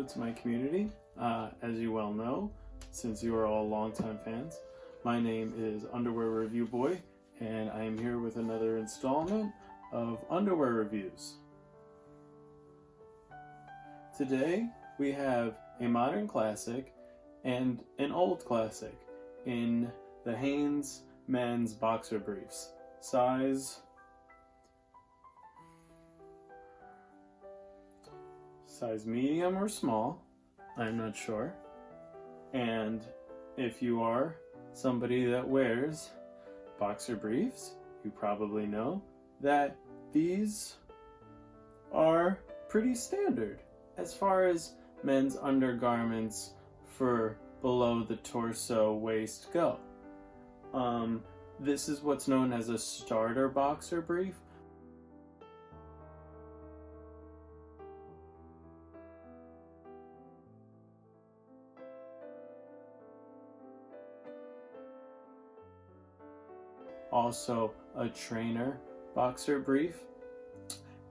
hello to my community. As you well know, since you are all longtime fans, my name is Underwear Review Boy, and I am here with another installment of Underwear Reviews. Today, we have a modern classic and an old classic in the Hanes men's boxer briefs. Size medium or small, I'm not sure. And if you are somebody that wears boxer briefs, you probably know that these are pretty standard as far as men's undergarments for below the torso waist go. This is what's known as a starter boxer brief. Also a trainer boxer brief.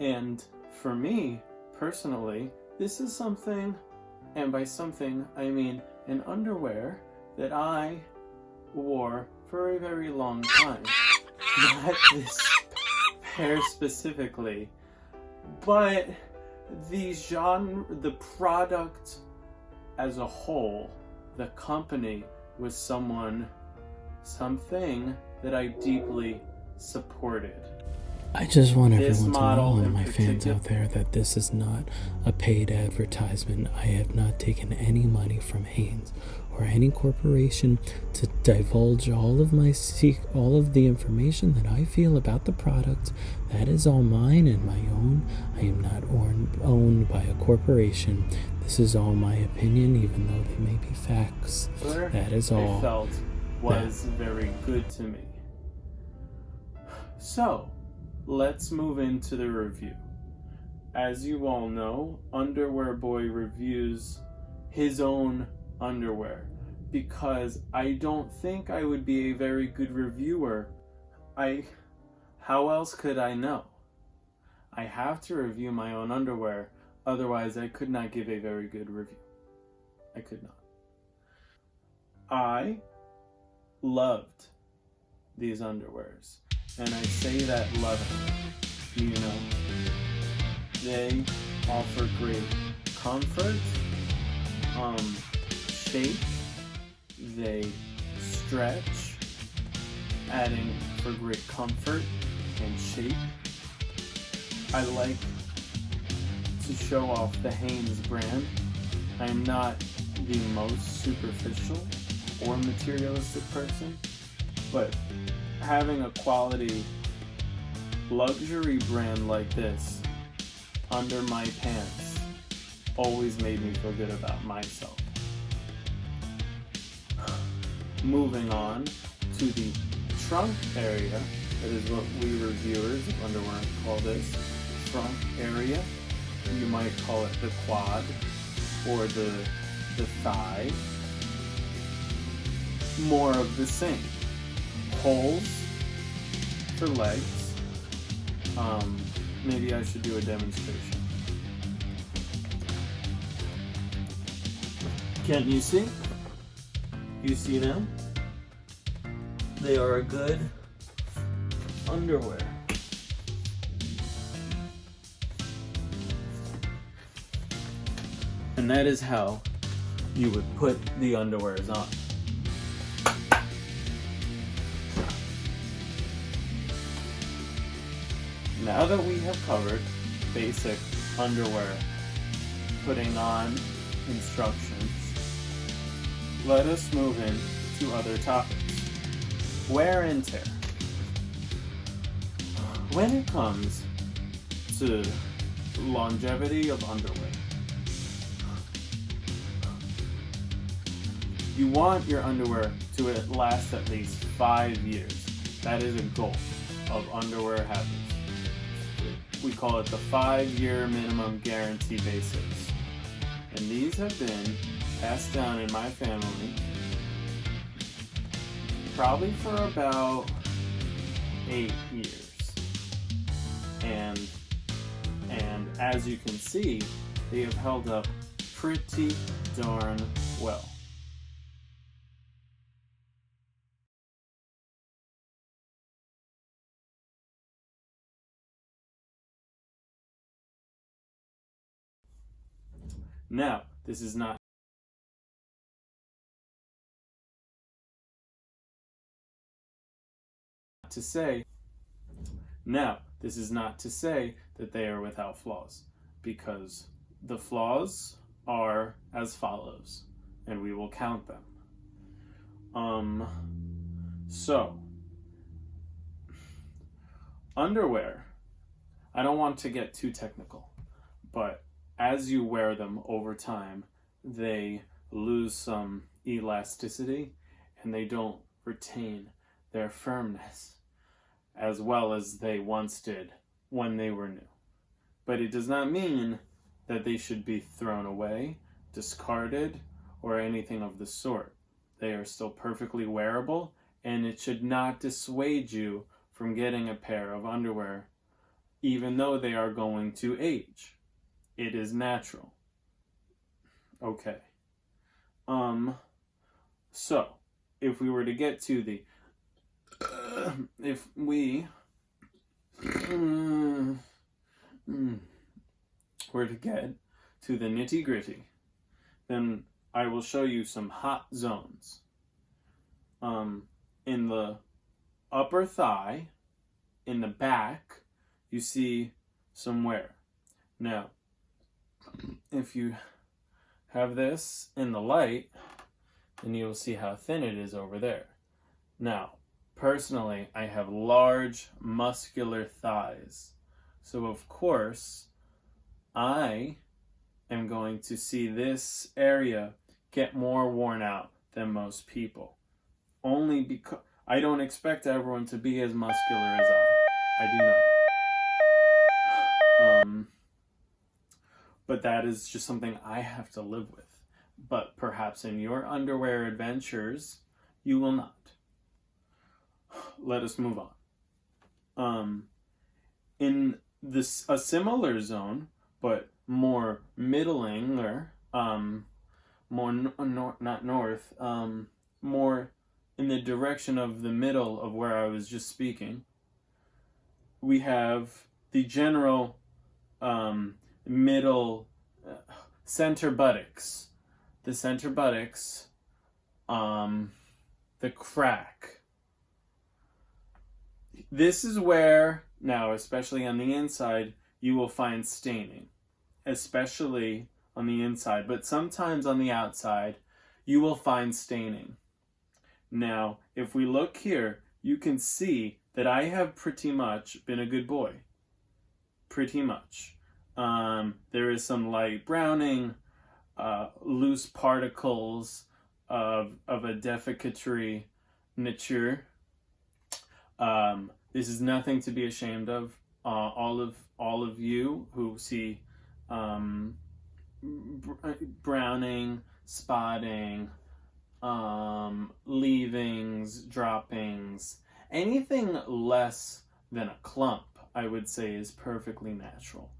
And for me, personally, this is something, and by something I mean an underwear that I wore for a very long time. Not this pair specifically, but the genre, the product as a whole, the company was something that I deeply supported. I just want everyone to know, all my fans out there, that this is not a paid advertisement. I have not taken any money from Hanes or any corporation to divulge all of the information that I feel about the product. That is all mine and my own. I am not owned by a corporation. This is all my opinion, even though they may be facts. That is all. I felt was very good to me. So, let's move into the review. As you all know, Underwear Boy reviews his own underwear because I don't think I would be a very good reviewer. How else could I know? I have to review my own underwear, otherwise I could not give a very good review. I could not. I loved these underwears. And I say that loving, they offer great comfort, shape, they stretch, adding for great comfort and shape. I like to show off the Hanes brand. I'm not the most superficial or materialistic person, but having a quality luxury brand like this under my pants always made me feel good about myself. Moving on to the trunk area, that is what we reviewers of underwear call this trunk area. You might call it the quad or the thigh. More of the same. Holes for legs. Maybe I should do a demonstration. Can you see? You see them? They are a good underwear. And that is how you would put the underwears on. Now that we have covered basic underwear putting on instructions, let us move into other topics. Wear and tear. When it comes to longevity of underwear, you want your underwear to last at least 5 years. That is a goal of underwear habits. We call it the 5-year minimum guarantee basics. And these have been passed down in my family probably for about 8 years. And as you can see, they have held up pretty darn well. Now, this is not to say that they are without flaws, because the flaws are as follows, and we will count them. So, underwear, I don't want to get too technical, but as you wear them over time, they lose some elasticity and they don't retain their firmness as well as they once did when they were new. But it does not mean that they should be thrown away, discarded, or anything of the sort. They are still perfectly wearable, and it should not dissuade you from getting a pair of underwear, even though they are going to age. It is natural. Okay. So, if we were to get to the if we were to get to the nitty-gritty, then I will show you some hot zones. In the upper thigh, in the back, you see some wear. Now, if you have this in the light, then you'll see how thin it is over there. Now, personally, I have large, muscular thighs. So, of course, I am going to see this area get more worn out than most people. Only because I don't expect everyone to be as muscular as I do not. But that is just something I have to live with. But perhaps in your underwear adventures, you will not. Let us move on. In a similar zone, but more middling, or not north, more in the direction of the middle of where I was just speaking, we have the general middle center buttocks. The center buttocks, the crack. This is where, now especially on the inside, you will find staining. Especially on the inside, but sometimes on the outside, you will find staining. Now, if we look here, you can see that I have pretty much been a good boy. Pretty much. There is some light browning, loose particles of a defecatory nature. This is nothing to be ashamed of. All of you who see browning, spotting, leavings, droppings, anything less than a clump, I would say, is perfectly natural.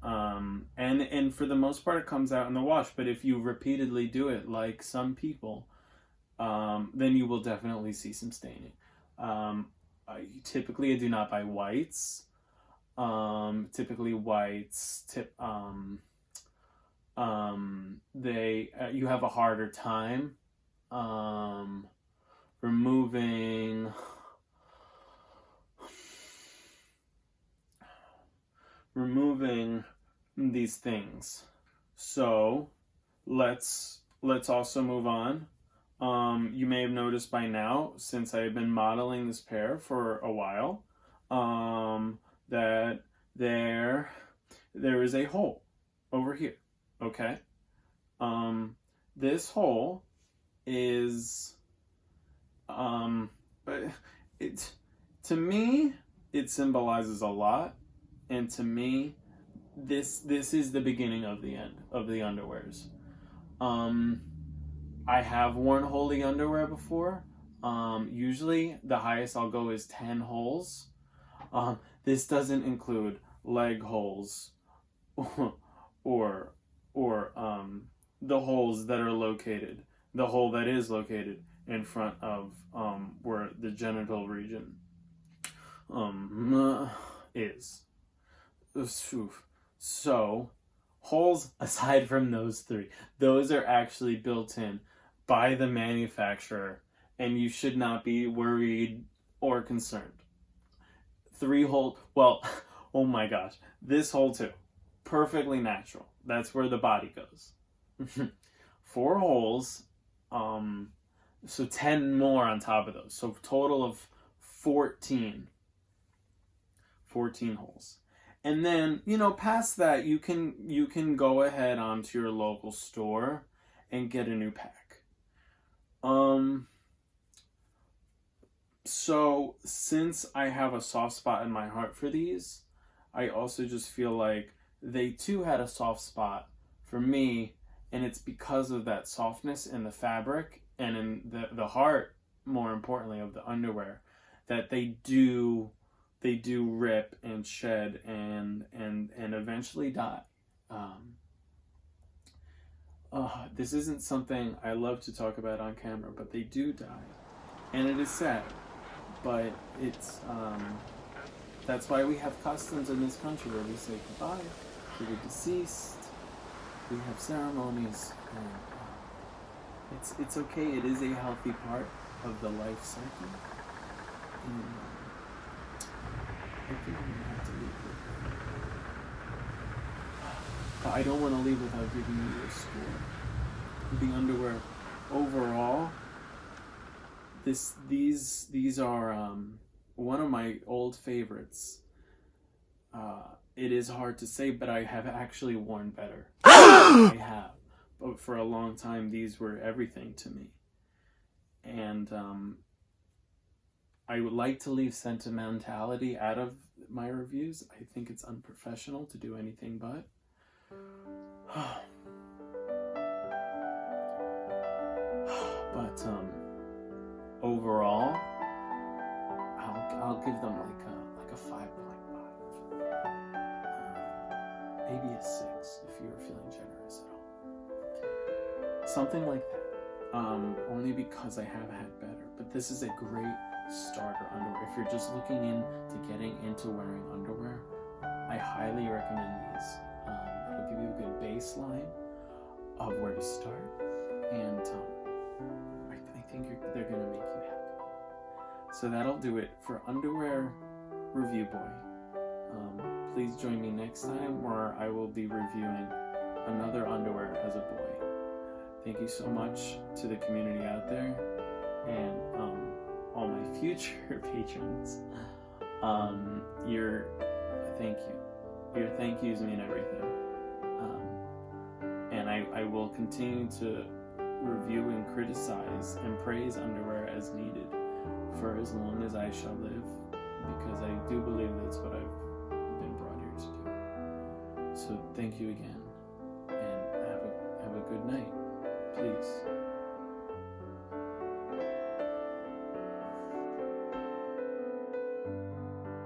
And for the most part, it comes out in the wash. But if you repeatedly do it, like some people, then you will definitely see some staining. Typically, I do not buy whites. Typically, whites you have a harder time removing these things. So let's also move on. You may have noticed by now, since I have been modeling this pair for a while, that there is a hole over here. Okay. This hole is to me it symbolizes a lot, and to me this is the beginning of the end of the underwears. I have worn holey underwear before. Usually the highest I'll go is 10 holes. This doesn't include leg holes or the holes that are located, the hole that is located in front of where the genital region is. So, holes aside from those three, those are actually built in by the manufacturer, and you should not be worried or concerned. 3 hole, well, oh my gosh, this hole too, perfectly natural. That's where the body goes. 4 holes, so 10 more on top of those. So total of 14 holes. And then, past that, you can go ahead onto your local store and get a new pack. So since I have a soft spot in my heart for these, I also just feel like they too had a soft spot for me, and it's because of that softness in the fabric and in the heart, more importantly, of the underwear, that they do rip and shed and eventually die. This isn't something I love to talk about on camera, but they do die, and it is sad. But it's that's why we have customs in this country where we say goodbye to the deceased. We have ceremonies, and it's okay. It is a healthy part of the life cycle. And I think I'm gonna have to leave with that. But I don't want to leave without giving you a score. The underwear overall. These are one of my old favorites. It is hard to say, but I have actually worn better. I have. But for a long time, these were everything to me. And I would like to leave sentimentality out of my reviews. I think it's unprofessional to do anything but. But overall, I'll give them like a 5.5. Maybe a 6 if you're feeling generous at all. Something like that. Only because I have had better. But this is a great starter underwear. If you're just looking into getting into wearing underwear, I highly recommend these. It'll give you a good baseline of where to start, and I think they're gonna make you happy. So that'll do it for Underwear Review Boy. Please join me next time where I will be reviewing another underwear as a boy. Thank you so much to the community out there, and all my future patrons. Thank you. Your thank yous mean everything. And I will continue to review and criticize and praise underwear as needed for as long as I shall live, because I do believe that's what I've been brought here to do. So thank you again, and have a good night, please.